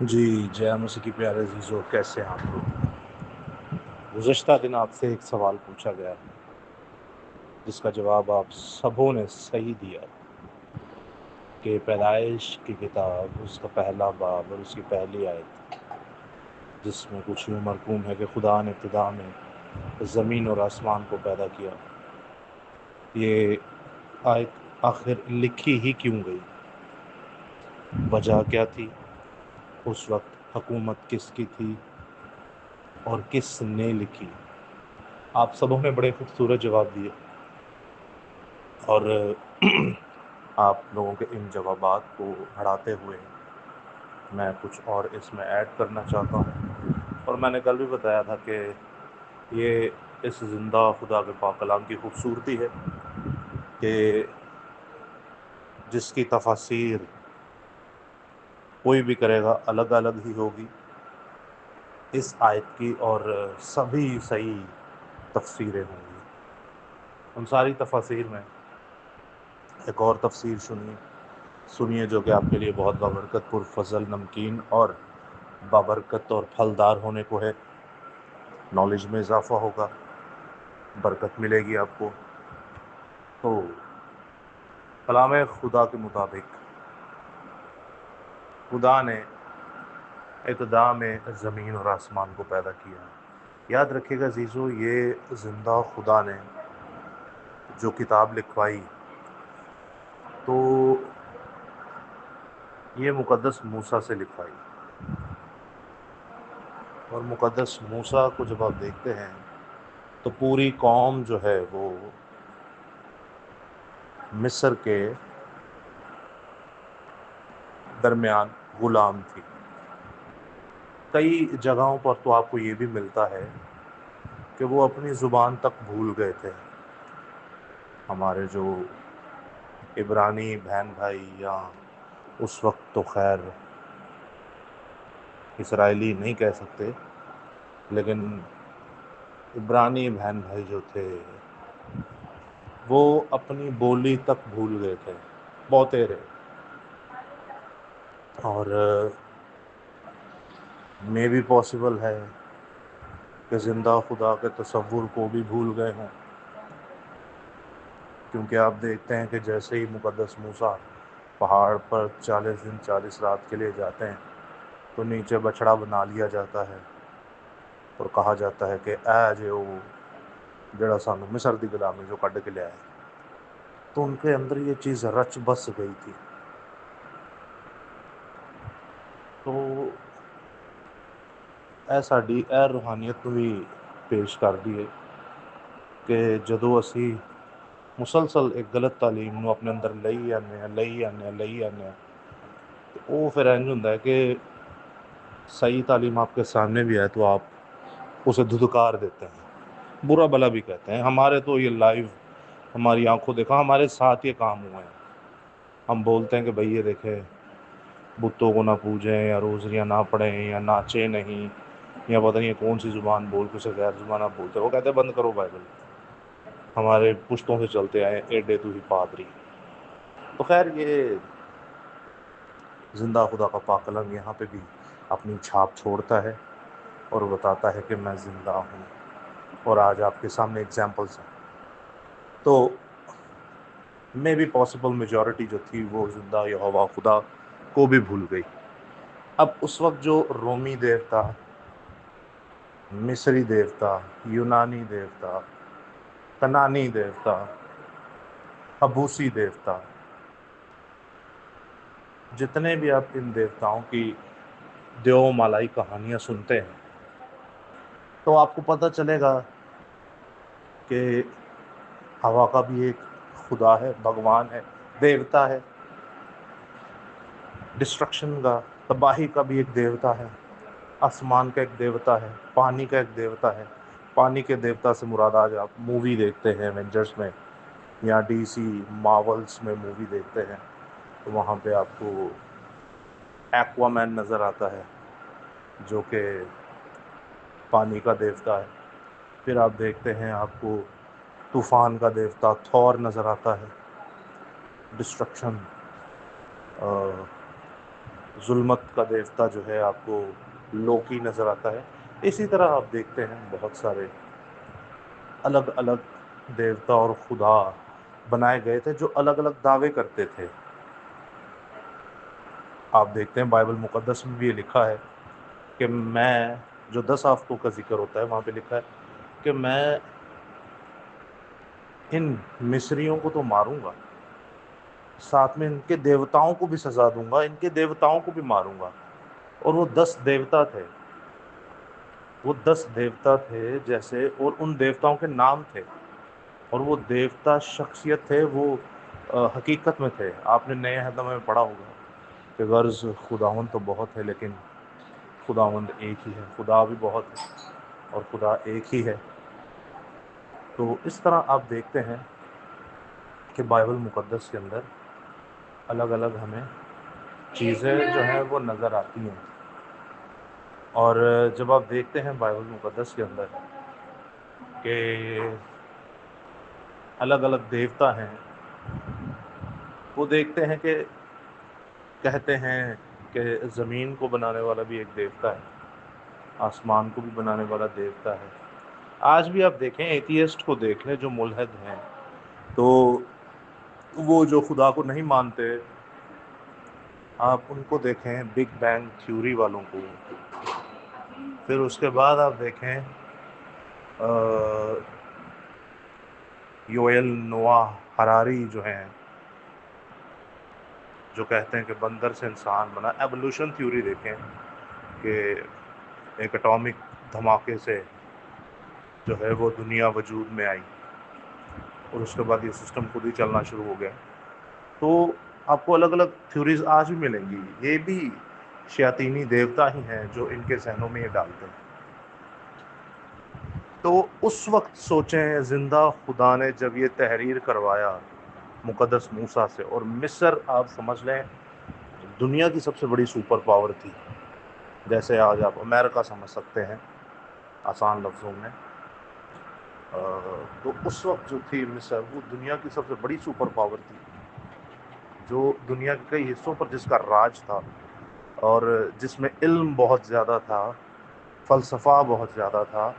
جی جے مسیح کی پیارے عزیزو، کیسے ہیں آپ لوگ؟ گزشتہ دن آپ سے ایک سوال پوچھا گیا جس کا جواب آپ سبوں نے صحیح دیا کہ پیدائش کی کتاب اس کا پہلا باب اور اس کی پہلی آیت، جس میں کچھ یوں مرقوم ہے کہ خدا نے ابتدا میں زمین اور آسمان کو پیدا کیا، یہ آیت آخر لکھی ہی کیوں گئی؟ وجہ کیا تھی؟ اس وقت حکومت کس کی تھی اور کس نے لکھی؟ آپ سبوں نے بڑے خوبصورت جواب دیے، اور آپ لوگوں کے ان جوابات کو بڑھاتے ہوئے میں کچھ اور اس میں ایڈ کرنا چاہتا ہوں۔ اور میں نے کل بھی بتایا تھا کہ یہ اس زندہ خدا کے پاک کلام کی خوبصورتی ہے کہ جس کی تفاسیر کوئی بھی کرے گا الگ الگ ہی ہوگی۔ اس آیت کی اور سبھی صحیح تفسیریں ہوں گی۔ ان ساری تفاسیر میں ایک اور تفسیر سنیے جو کہ آپ کے لیے بہت بابرکت، پرفضل، نمکین اور بابرکت اور پھلدار ہونے کو ہے۔ نالج میں اضافہ ہوگا، برکت ملے گی آپ کو۔ تو کلام خدا کے مطابق خدا نے ابتدا میں زمین اور آسمان کو پیدا کیا۔ یاد رکھیے گا عزیزو، یہ زندہ خدا نے جو کتاب لکھوائی تو یہ مقدس موسیٰ سے لکھوائی، اور مقدس موسیٰ کو جب آپ دیکھتے ہیں تو پوری قوم جو ہے وہ مصر کے درمیان غلام تھی۔ کئی جگہوں پر تو آپ کو یہ بھی ملتا ہے کہ وہ اپنی زبان تک بھول گئے تھے۔ ہمارے جو عبرانی بہن بھائی، یا اس وقت تو خیر اسرائیلی نہیں کہہ سکتے، لیکن عبرانی بہن بھائی جو تھے وہ اپنی بولی تک بھول گئے تھے، بہتیرے، اور میں بھی پاسبل ہے کہ زندہ خدا کے تصور کو بھی بھول گئے ہوں، کیونکہ آپ دیکھتے ہیں کہ جیسے ہی مقدس موسیٰ پہاڑ پر 40 دن 40 رات کے لیے جاتے ہیں تو نیچے بچڑا بنا لیا جاتا ہے اور کہا جاتا ہے کہ اے جے او جڑا سانو مصر دی غلامی جو کڈ کے لیا ہے۔ تو ان کے اندر یہ چیز رچ بس گئی تھی۔ تو اے ساڈی اے روحانیت نو بھی پیش کرਦੀ ہے کہ جدوں اسی مسلسل ایک غلط تعلیم نو اپنے اندر لئی آنے وہ پھر انج ہوندا ہے کہ صحیح تعلیم آپ کے سامنے بھی ہے تو آپ اسے دھدکار دیتے ہیں، برا بلا بھی کہتے ہیں۔ ہمارے تو یہ لائیو ہماری آنکھوں دیکھا، ہمارے ساتھ یہ کام ہوئے ہیں۔ ہم بولتے ہیں کہ بھئی یہ دیکھیں بتوں کو نہ پوجیں، یا روزریاں نہ پڑھیں، یا ناچیں نہیں، یا پتہ نہیں کون سی زبان بول کے اسے غیر زبان آپ بولتے ہیں۔ وہ کہتے ہیں بند کرو بائبل، ہمارے پشتوں سے چلتے آئے ایڈے تو ہی پادری۔ تو خیر یہ زندہ خدا کا پاک کلام یہاں پہ بھی اپنی چھاپ چھوڑتا ہے اور بتاتا ہے کہ میں زندہ ہوں، اور آج آپ کے سامنے ایگزامپلس ہیں۔ تو میں بھی پاسبل میجورٹی جو تھی وہ زندہ یہوہ خدا کو بھی بھول گئی۔ اب اس وقت جو رومی دیوتا، مصری دیوتا، یونانی دیوتا، کنانی دیوتا، حبوسی دیوتا، جتنے بھی آپ ان دیوتاؤں کی دیو مالائی کہانیاں سنتے ہیں تو آپ کو پتہ چلے گا کہ ہوا کا بھی ایک خدا ہے، بھگوان ہے، دیوتا ہے، ڈسٹرکشن کا، تباہی کا بھی ایک دیوتا ہے، آسمان کا ایک دیوتا ہے، پانی کا ایک دیوتا ہے۔ پانی کے دیوتا سے مراد آج آپ مووی دیکھتے ہیں ایونجرز میں، یا ڈی سی مارولز میں مووی دیکھتے ہیں تو وہاں پہ آپ کو ایکوا مین نظر آتا ہے جو کہ پانی کا دیوتا ہے۔ پھر آپ دیکھتے ہیں آپ کو طوفان کا دیوتا تھور نظر آتا ہے، ڈسٹرکشن ظلمت کا دیوتا جو ہے آپ کو لوکی نظر آتا ہے. اسی طرح آپ دیکھتے ہیں بہت سارے الگ الگ دیوتا اور خدا بنائے گئے تھے جو الگ الگ دعوے کرتے تھے. آپ دیکھتے ہیں بائبل مقدس میں بھی یہ لکھا ہے کہ میں جو 10 آفتوں کا ذکر ہوتا ہے وہاں پہ لکھا ہے کہ میں ان مصریوں کو تو ماروں گا، ساتھ میں ان کے دیوتاؤں کو بھی سزا دوں گا، ان کے دیوتاؤں کو بھی ماروں گا. اور وہ 10 دیوتا تھے، وہ 10 دیوتا تھے جیسے، اور ان دیوتاؤں کے نام تھے، اور وہ دیوتا شخصیت تھے، وہ حقیقت میں تھے. آپ نے نئے عہد میں پڑھا ہوگا کہ غرض خداوند تو بہت ہے لیکن خداوند ایک ہی ہے، خدا بھی بہت ہے اور خدا ایک ہی ہے. تو اس طرح آپ دیکھتے ہیں کہ بائبل مقدس کے اندر الگ الگ ہمیں چیزیں جو ہیں وہ نظر آتی ہیں. اور جب آپ دیکھتے ہیں بائبل مقدس کے اندر کہ الگ الگ دیوتا ہیں، وہ دیکھتے ہیں کہ کہتے ہیں کہ زمین کو بنانے والا بھی ایک دیوتا ہے، آسمان کو بھی بنانے والا دیوتا ہے. آج بھی آپ دیکھیں ایتھیسٹ کو دیکھ لیں جو ملحد ہیں، تو وہ جو خدا کو نہیں مانتے، آپ ان کو دیکھیں بگ بینگ تھیوری والوں کو، پھر اس کے بعد آپ دیکھیں یوئل نوا ہراری جو ہیں، جو کہتے ہیں کہ بندر سے انسان بنا. ایوولوشن تھیوری دیکھیں کہ ایک اٹامک دھماکے سے جو ہے وہ دنیا وجود میں آئی اور اس کے بعد یہ سسٹم خود ہی چلنا شروع ہو گیا. تو آپ کو الگ الگ تھیوریز آج بھی ملیں گی، یہ بھی شیاطینی دیوتا ہی ہیں جو ان کے ذہنوں میں یہ ڈالتے ہیں. تو اس وقت سوچیں زندہ خدا نے جب یہ تحریر کروایا مقدس موسیٰ سے، اور مصر آپ سمجھ لیں دنیا کی سب سے بڑی سپر پاور تھی، جیسے آج آپ امریکہ سمجھ سکتے ہیں آسان لفظوں میں. تو اس وقت جو تھی مصر، وہ دنیا کی سب سے بڑی سپر پاور تھی، جو دنیا کے کئی حصوں پر جس کا راج تھا، اور جس میں علم بہت زیادہ تھا، فلسفہ بہت زیادہ تھا،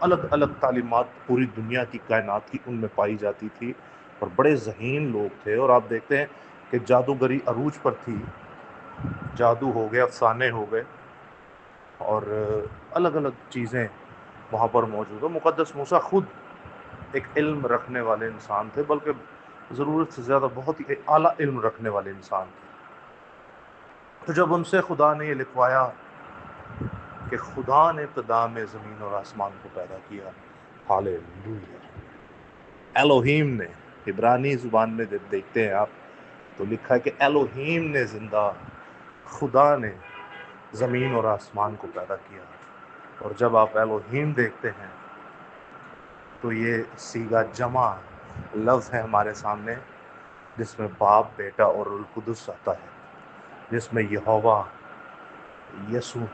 الگ الگ تعلیمات پوری دنیا کی کائنات کی ان میں پائی جاتی تھی، اور بڑے ذہین لوگ تھے. اور آپ دیکھتے ہیں کہ جادوگری عروج پر تھی، جادو ہو گئے، افسانے ہو گئے، اور الگ الگ چیزیں وہاں پر موجود ہیں. مقدس موسیٰ خود ایک علم رکھنے والے انسان تھے، بلکہ ضرورت سے زیادہ بہت ہی اعلیٰ علم رکھنے والے انسان تھے. تو جب ان سے خدا نے یہ لکھوایا کہ خدا نے ابتدا میں زمین اور آسمان کو پیدا کیا، ہاللیلویا، ایلوہیم نے، عبرانی زبان میں جب دیکھتے ہیں آپ تو لکھا ہے کہ ایلوہیم نے، زندہ خدا نے زمین اور آسمان کو پیدا کیا. اور جب آپ ایلوہیم دیکھتے ہیں تو یہ سیغہ جمع لفظ ہے ہمارے سامنے، جس میں باپ، بیٹا اور روح القدس آتا ہے، جس میں یہوہ، یسوع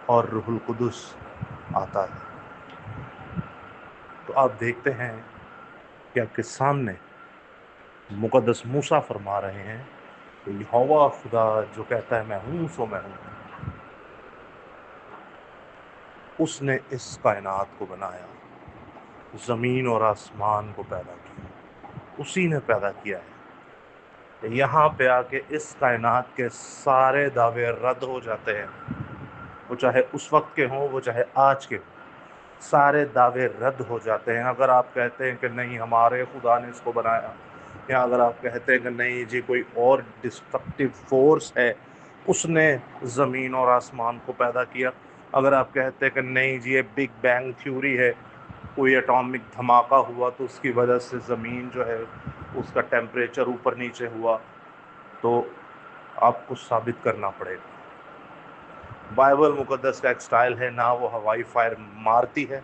اور روح القدس آتا ہے. تو آپ دیکھتے ہیں کہ آپ کے سامنے مقدس موسیٰ فرما رہے ہیں کہ یہوہ خدا جو کہتا ہے میں ہوں سو میں ہوں، اس نے اس کائنات کو بنایا، زمین اور آسمان کو پیدا کیا، اسی نے پیدا کیا ہے. یہاں پہ آ کے اس کائنات کے سارے دعوے رد ہو جاتے ہیں، وہ چاہے اس وقت کے ہوں، وہ چاہے آج کے ہوں، سارے دعوے رد ہو جاتے ہیں. اگر آپ کہتے ہیں کہ نہیں ہمارے خدا نے اس کو بنایا، یا اگر آپ کہتے ہیں کہ نہیں جی کوئی اور ڈسٹرکٹیو فورس ہے اس نے زمین اور آسمان کو پیدا کیا، اگر آپ کہتے ہیں کہ نہیں جی یہ بگ بینگ تھیوری ہے، کوئی اٹامک دھماکہ ہوا تو اس کی وجہ سے زمین جو ہے اس کا ٹیمپریچر اوپر نیچے ہوا، تو آپ کو ثابت کرنا پڑے گا. بائبل مقدس کا ایک سٹائل ہے، نہ وہ ہوائی فائر مارتی ہے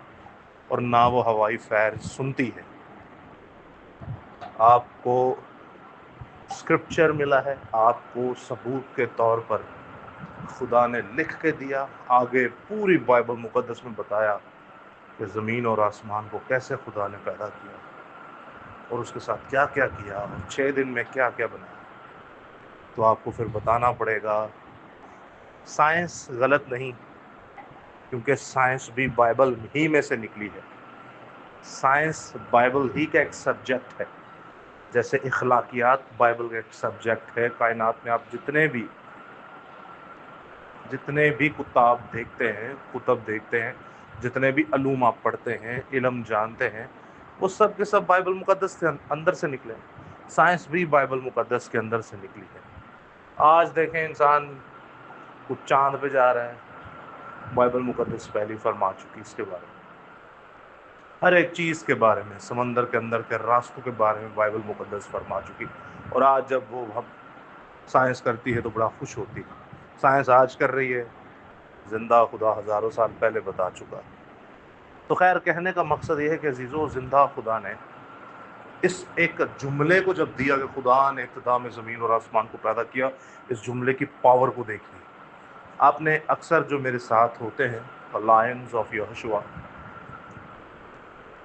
اور نہ وہ ہوائی فائر سنتی ہے. آپ کو اسکرپچر ملا ہے، آپ کو ثبوت کے طور پر خدا نے لکھ کے دیا، آگے پوری بائبل مقدس میں بتایا کہ زمین اور آسمان کو کیسے خدا نے پیدا کیا اور اس کے ساتھ کیا کیا کیا اور 6 دن میں کیا کیا بنایا. تو آپ کو پھر بتانا پڑے گا سائنس غلط نہیں، کیونکہ سائنس بھی بائبل ہی میں سے نکلی ہے. سائنس بائبل ہی کا ایک سبجیکٹ ہے، جیسے اخلاقیات بائبل کا ایک سبجیکٹ ہے. کائنات میں آپ جتنے بھی کتب دیکھتے ہیں، جتنے بھی علوم آپ پڑھتے ہیں، علم جانتے ہیں، وہ سب کے سب بائبل مقدس کے اندر سے نکلے. سائنس بھی بائبل مقدس کے اندر سے نکلی ہے. آج دیکھیں انسان کچھ چاند پہ جا رہا ہے، بائبل مقدس پہلی فرما چکی اس کے بارے میں. ہر ایک چیز کے بارے میں، سمندر کے اندر کے راستوں کے بارے میں بائبل مقدس فرما چکی. اور آج جب وہ سائنس کرتی ہے تو بڑا خوش ہوتی ہے. سائنس آج کر رہی ہے، زندہ خدا ہزاروں سال پہلے بتا چکا. تو خیر، کہنے کا مقصد یہ ہے کہ عزیزو، زندہ خدا نے اس ایک جملے کو جب دیا کہ خدا نے ابتدا میں زمین اور آسمان کو پیدا کیا، اس جملے کی پاور کو دیکھیے. آپ نے اکثر جو میرے ساتھ ہوتے ہیں لائنز آف یہوشوا،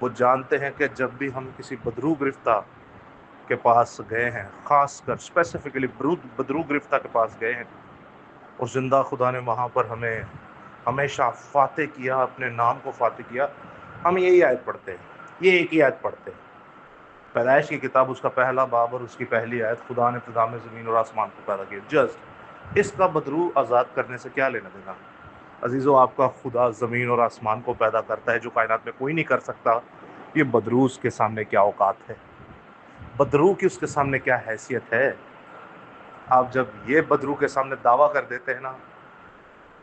وہ جانتے ہیں کہ جب بھی ہم کسی بدرو گرفتہ کے پاس گئے ہیں، خاص کر اسپیسیفکلی بدرو گرفتہ کے پاس گئے ہیں، اور زندہ خدا نے وہاں پر ہمیں ہمیشہ فاتح کیا، اپنے نام کو فاتح کیا، ہم یہی آیت پڑھتے ہیں. یہ ایک ہی آیت پڑھتے ہیں، پیدائش کی کتاب اس کا پہلا باب اور اس کی پہلی آیت، خدا نے ابتدا میں زمین اور آسمان کو پیدا کیا. جسٹ اس کا بدرو آزاد کرنے سے کیا لینا دینا؟ عزیزو، آپ کا خدا زمین اور آسمان کو پیدا کرتا ہے جو کائنات میں کوئی نہیں کر سکتا. یہ بدرو اس کے سامنے کیا اوقات ہے؟ بدرو کی اس کے سامنے کیا حیثیت ہے؟ آپ جب یہ بدرو کے سامنے دعویٰ کر دیتے ہیں نا،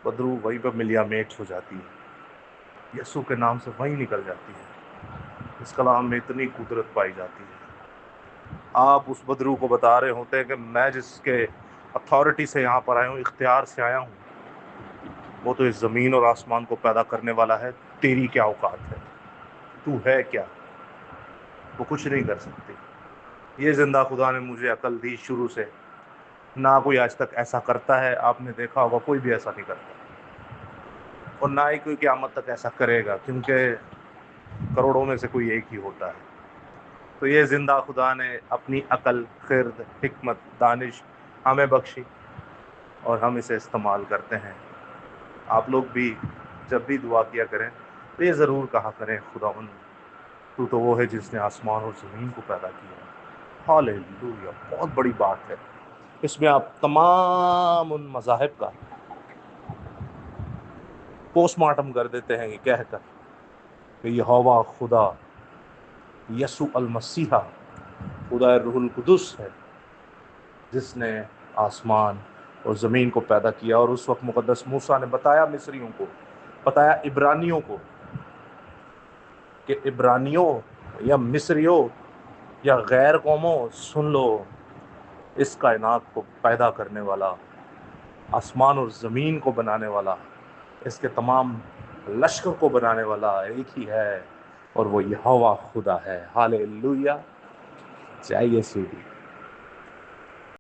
بدرو وہیں پہ ملیا میٹ ہو جاتی ہے، یسوع کے نام سے وہیں نکل جاتی ہے. اس کلام میں اتنی قدرت پائی جاتی ہے. آپ اس بدرو کو بتا رہے ہوتے ہیں کہ میں جس کے اتھارٹی سے یہاں پر آیا ہوں، اختیار سے آیا ہوں، وہ تو اس زمین اور آسمان کو پیدا کرنے والا ہے. تیری کیا اوقات ہے؟ تو ہے کیا؟ وہ کچھ نہیں کر سکتی. یہ زندہ خدا نے مجھے عقل دی شروع سے. نہ کوئی آج تک ایسا کرتا ہے، آپ نے دیکھا ہوگا کوئی بھی ایسا نہیں کرتا، اور نہ ہی کوئی قیامت تک ایسا کرے گا، کیونکہ کروڑوں میں سے کوئی ایک ہی ہوتا ہے. تو یہ زندہ خدا نے اپنی عقل، خرد، حکمت، دانش ہمیں بخشی، اور ہم اسے استعمال کرتے ہیں. آپ لوگ بھی جب بھی دعا کیا کریں تو یہ ضرور کہا کریں، خداوند تو تو وہ ہے جس نے آسمان اور زمین کو پیدا کیا. ہاللیلویا! بہت بڑی بات ہے. اس میں آپ تمام ان مذاہب کا پوسٹ مارٹم کر دیتے ہیں یہ کہہ کر کہ یہوہ خدا، یسوع المسیح، خدا روح القدس ہے جس نے آسمان اور زمین کو پیدا کیا. اور اس وقت مقدس موسیٰ نے بتایا مصریوں کو، بتایا عبرانیوں کو کہ عبرانیوں یا مصریوں یا غیر قوموں، سن لو، اس کائنات کو پیدا کرنے والا، آسمان اور زمین کو بنانے والا، اس کے تمام لشکر کو بنانے والا ایک ہی ہے، اور وہ یہوہ خدا ہے. ہاللیلویا! چاہیے سیدھی